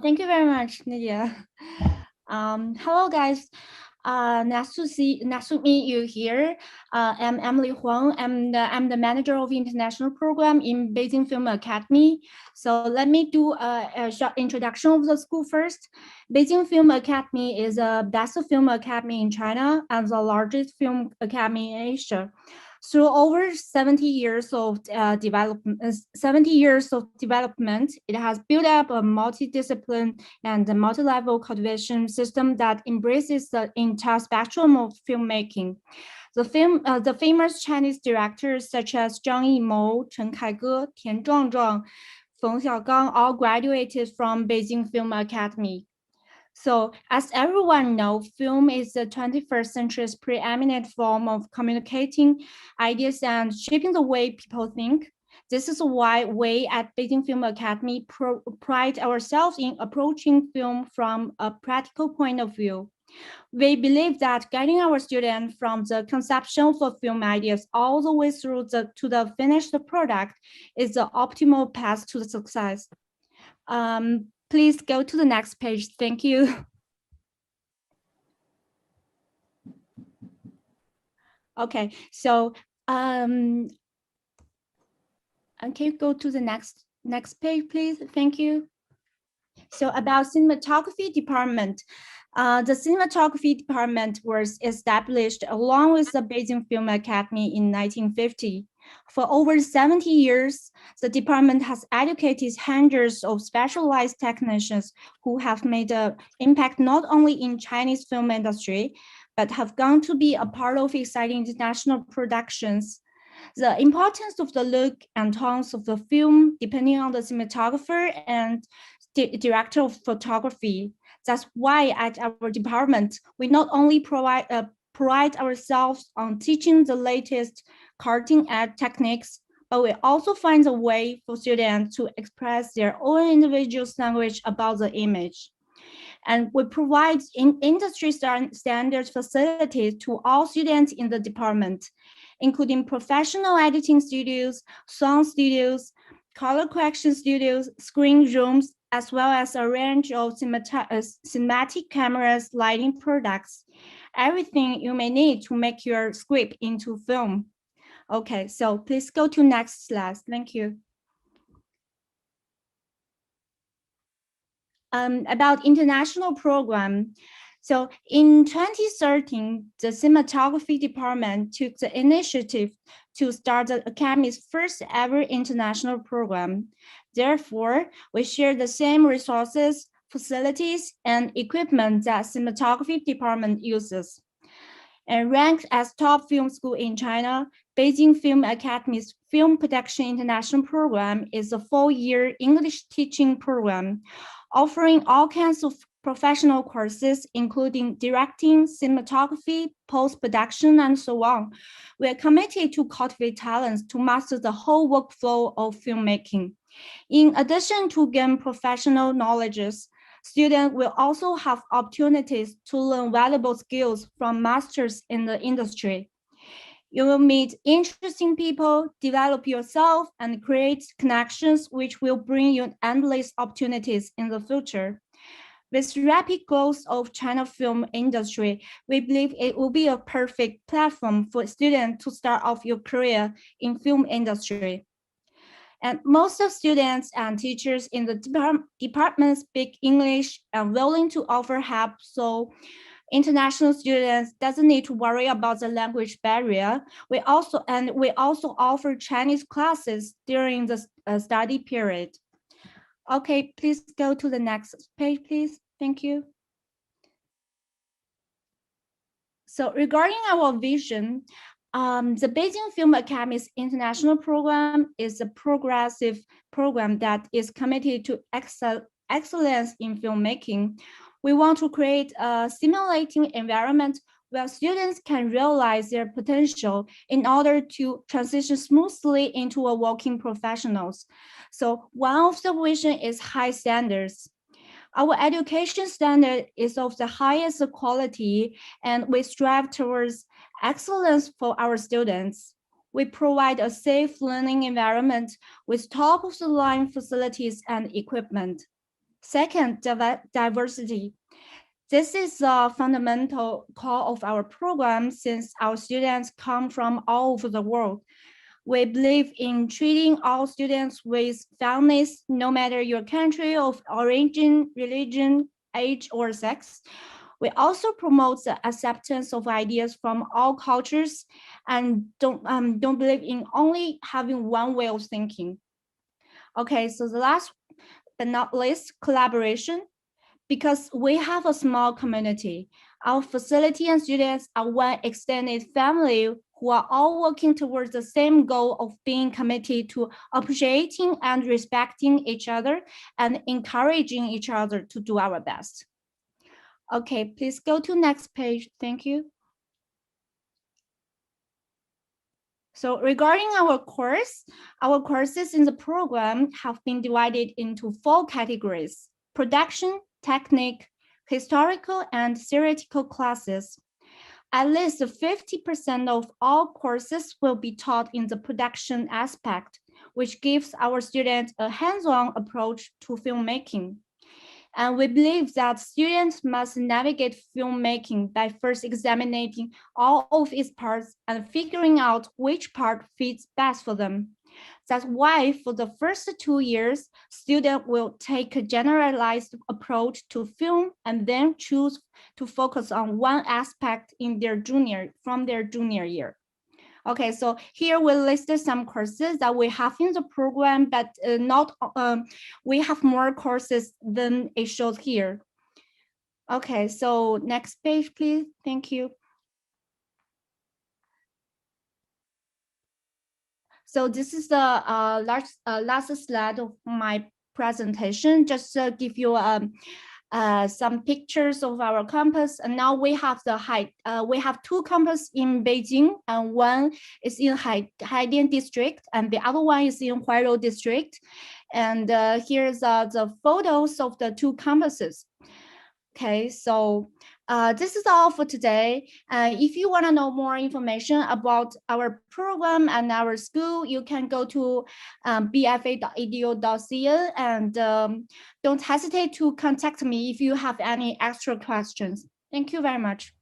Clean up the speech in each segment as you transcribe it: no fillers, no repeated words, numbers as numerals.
Thank you very much, Nadia. Hello, guys. Nice to meet you here. I'm Emily Huang. I'm the manager of international program in Beijing Film Academy. So let me do a short introduction of the school first. Beijing Film Academy is the best film academy in China and the largest film academy in Asia. Through over 70 years of development, it has built up a multidiscipline and multi-level cultivation system that embraces the entire spectrum of filmmaking. The famous Chinese directors such as Zhang Yimou, Chen Kaige, Tian Zhuangzhuang, Feng Xiaogang all graduated from Beijing Film Academy. So as everyone knows, film is the 21st century's preeminent form of communicating ideas and shaping the way people think. This is why we at Beijing Film Academy pride ourselves in approaching film from a practical point of view. We believe that guiding our students from the conception of film ideas all the way through to the finished product is the optimal path to success. Please go to the next page. Thank you. Okay, so can you go to the next page, please? Thank you. So about Cinematography Department. The Cinematography Department was established along with the Beijing Film Academy in 1950. For over 70 years, the department has educated hundreds of specialized technicians who have made an impact not only in Chinese film industry, but have gone to be a part of exciting international productions. The importance of the look and tones of the film, depending on the cinematographer and director of photography. That's why at our department, we not only pride ourselves on teaching the latest cutting-edge techniques, but we also find a way for students to express their own individual language about the image. And we provide industry standard facilities to all students in the department, including professional editing studios, sound studios, color correction studios, screen rooms, as well as a range of cinematic cameras, lighting products, everything you may need to make your script into film. Okay, so please go to next slide. Thank you. About international program. So in 2013, the Cinematography Department took the initiative to start the Academy's first ever international program. Therefore, we share the same resources, facilities, and equipment that Cinematography Department uses. And ranked as top film school in China, Beijing Film Academy's Film Production International Program is a 4-year English teaching program, offering all kinds of professional courses, including directing, cinematography, post-production, and so on. We are committed to cultivate talents to master the whole workflow of filmmaking. In addition to gain professional knowledges, students will also have opportunities to learn valuable skills from masters in the industry. You will meet interesting people, develop yourself, and create connections which will bring you endless opportunities in the future. With rapid growth of China film industry, we believe it will be a perfect platform for students to start off your career in film industry. And most of students and teachers in the department speak English and willing to offer help, so international students doesn't need to worry about the language barrier. We also offer Chinese classes during the study period. Okay, please go to the next page, please. Thank you. So regarding our vision, the Beijing Film Academy's international program is a progressive program that is committed to excellence in filmmaking. We want to create a stimulating environment where students can realize their potential in order to transition smoothly into a working professionals. So one of the vision is high standards. Our education standard is of the highest quality, and we strive towards excellence for our students. We provide a safe learning environment with top-of-the-line facilities and equipment. Second, diversity. This is a fundamental core of our program since our students come from all over the world. We believe in treating all students with fairness, no matter your country of origin, religion, age, or sex. We also promote the acceptance of ideas from all cultures and don't believe in only having one way of thinking. Okay, so the last but not least, collaboration. Because we have a small community, our facility and students are one extended family who are all working towards the same goal of being committed to appreciating and respecting each other and encouraging each other to do our best. Okay, please go to next page. Thank you. So regarding our courses in the program have been divided into 4 categories: production, technique, historical, and theoretical classes. At least 50% of all courses will be taught in the production aspect, which gives our students a hands-on approach to filmmaking. And we believe that students must navigate filmmaking by first examining all of its parts and figuring out which part fits best for them. That's why for the first 2 years, students will take a generalized approach to film and then choose to focus on one aspect from their junior year. Okay, so here we listed some courses that we have in the program, but we have more courses than it shows here. Okay, so next page, please. Thank you. So this is the last slide of my presentation. Just to give you some pictures of our campus, and now we have we have 2 campuses in Beijing, and one is in Haidian district, and the other one is in Huairou district. And here's the photos of the 2 campuses. Okay, so this is all for today. If you want to know more information about our program and our school, you can go to bfa.edu.cn, and don't hesitate to contact me if you have any extra questions. Thank you very much.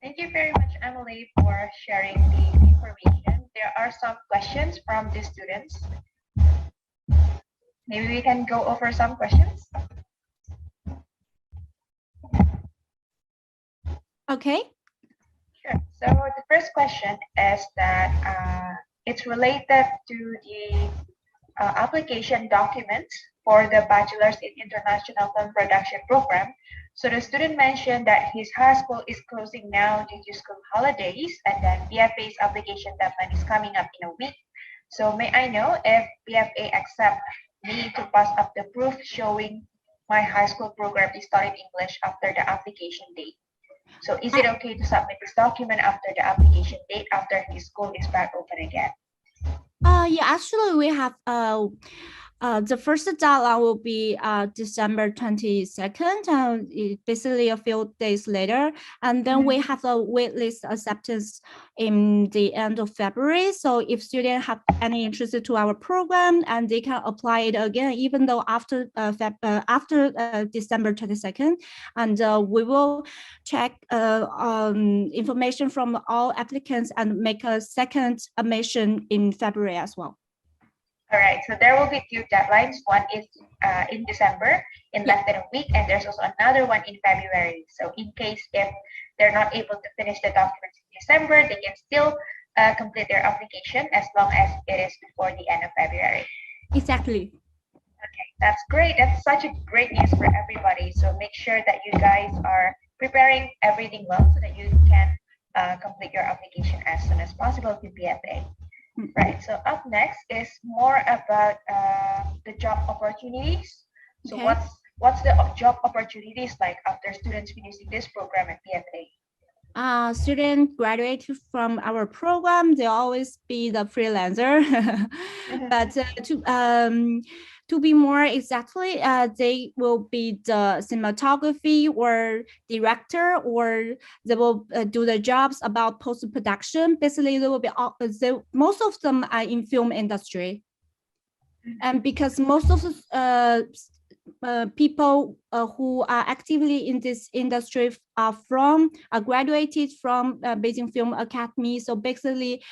Thank you very much, Emily, for sharing the information. There are some questions from the students. Maybe we can go over some questions. Okay. Sure. So the first question is that it's related to the application documents for the Bachelor's in International Film Production program. So the student mentioned that his high school is closing now due to school holidays, and then BFA's application deadline is coming up in a week. So may I know if BFA accept me to pass up the proof showing my high school program is taught in English after the application date? So is it okay to submit this document after the application date, after his school is back open again? Yeah, actually we have the first deadline will be December 22nd, basically a few days later. And then we have a waitlist acceptance in the end of February. So if students have any interest to our program, and they can apply it again, even though after December 22nd. And we will check information from all applicants and make a second admission in February as well. All right, so there will be 2 deadlines. One is in December, in less than a week, and there's also another one in February. So in case if they're not able to finish the documents in December, they can still complete their application as long as it is before the end of February. Exactly. Okay, that's great. That's such a great news for everybody. So make sure that you guys are preparing everything well so that you can complete your application as soon as possible to BFA. Right, so up next is more about the job opportunities. So Okay. what's the job opportunities like after students finishing this program at BFA? Students graduate from our program, they always be the freelancer. But to be more exactly, they will be the cinematography or director, or they will do the jobs about post-production. Basically, they will be most of them are in film industry. And because most of the people who are actively in this industry are graduated from Beijing Film Academy. So basically,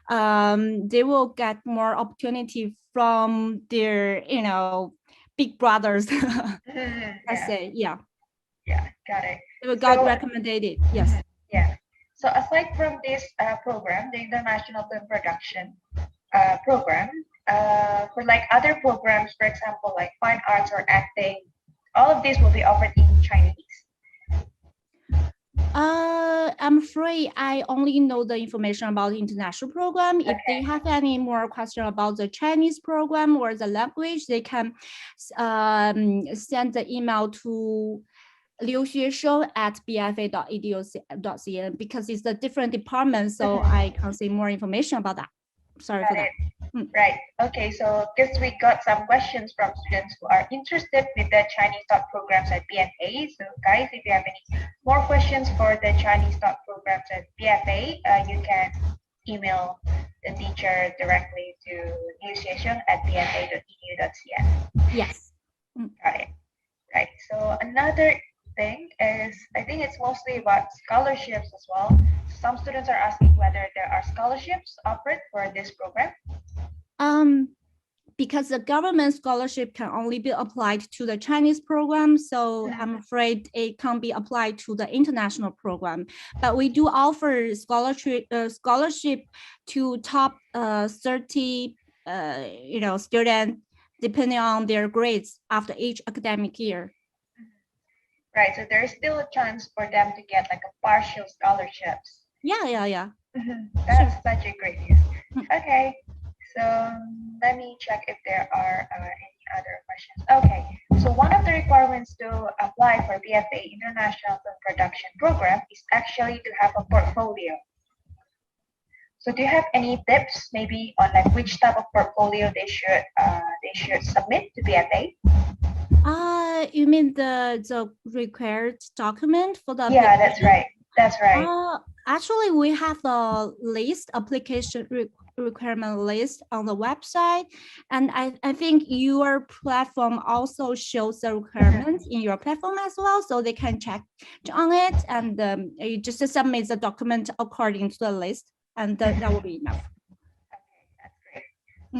they will get more opportunity from their, big brothers. I Yeah. say, yeah. Yeah, got it. They will got So, recommended. Yes. yeah. So aside from this program, the International Film Production program, for like other programs, for example, like fine arts or acting, all of these will be offered in Chinese. I'm afraid I only know the information about the international program. If they Okay. have any more question about the Chinese program or the language, they can send the email to liuxuesheng@bfa.edu.cn because it's a different department, so I can say more information about that. Sorry Got for that. it. Right. Okay. So, because we got some questions from students who are interested with the Chinese talk programs at BFA. So, guys, if you have any more questions for the Chinese talk programs at BFA, you can email the teacher directly to liuxuesheng@bfa.edu.cn. Yes. Got it. Right. So another thing is, I think it's mostly about scholarships as well. Some students are asking whether there are scholarships offered for this program. Because the government scholarship can only be applied to the Chinese program, so I'm afraid it can't be applied to the international program. But we do offer scholarship to top 30 students depending on their grades after each academic year. Right, so there's still a chance for them to get like a partial scholarships. Yeah. That's such a great news. Okay, so let me check if there are any other questions. Okay, so one of the requirements to apply for BFA International Film Production Program is actually to have a portfolio. So do you have any tips maybe on like which type of portfolio they should submit to BFA? You mean the required document for the Yeah, application? that's right. That's right. Actually, we have a list, application requirement list on the website. And I think your platform also shows the requirements in your platform as well. So they can check on it and you just submit the document according to the list. And that will be enough. Okay, that's great.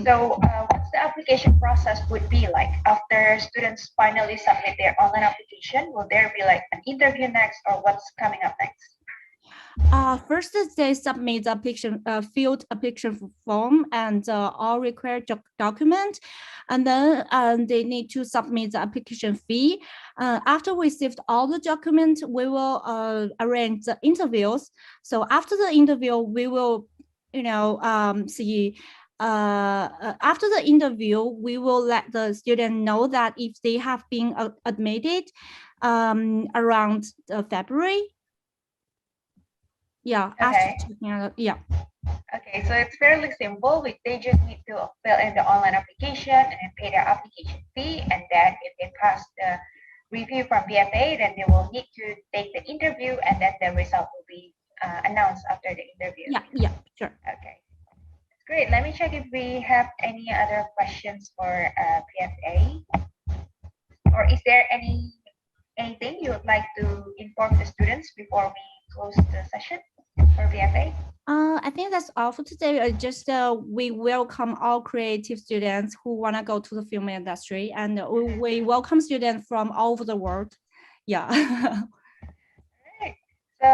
So what's the application process would be like after students finally submit their online application? Will there be like an interview next or what's coming up next? First, they submit the application field application form and all required document, and then they need to submit the application fee. After we received all the documents, we will arrange the interviews. So after the interview, we will, see. After the interview, we will let the student know that if they have been admitted around February. Yeah. Okay. After checking out, yeah. Okay, so it's fairly simple. They just need to fill in the online application and then pay their application fee. And then if they pass the review from BFA, then they will need to take the interview and then the result will be announced after the interview. Yeah, sure. Okay, great. Let me check if we have any other questions for BFA. Or is there anything you would like to inform the students before we close the session for BFA? I think that's all for today. Just we welcome all creative students who want to go to the film industry, and we welcome students from all over the world. Yeah. Right. So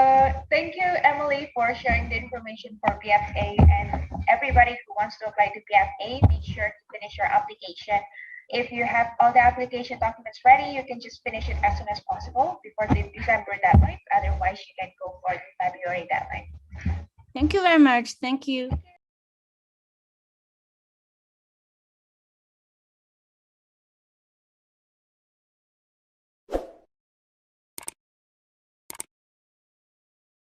thank you, Emily, for sharing the information for BFA, and everybody who wants to apply to BFA, make sure to finish your application. If you have all the application documents ready, you can just finish it as soon as possible before the December deadline. Otherwise, you can go for the February deadline. Thank you very much. Thank you.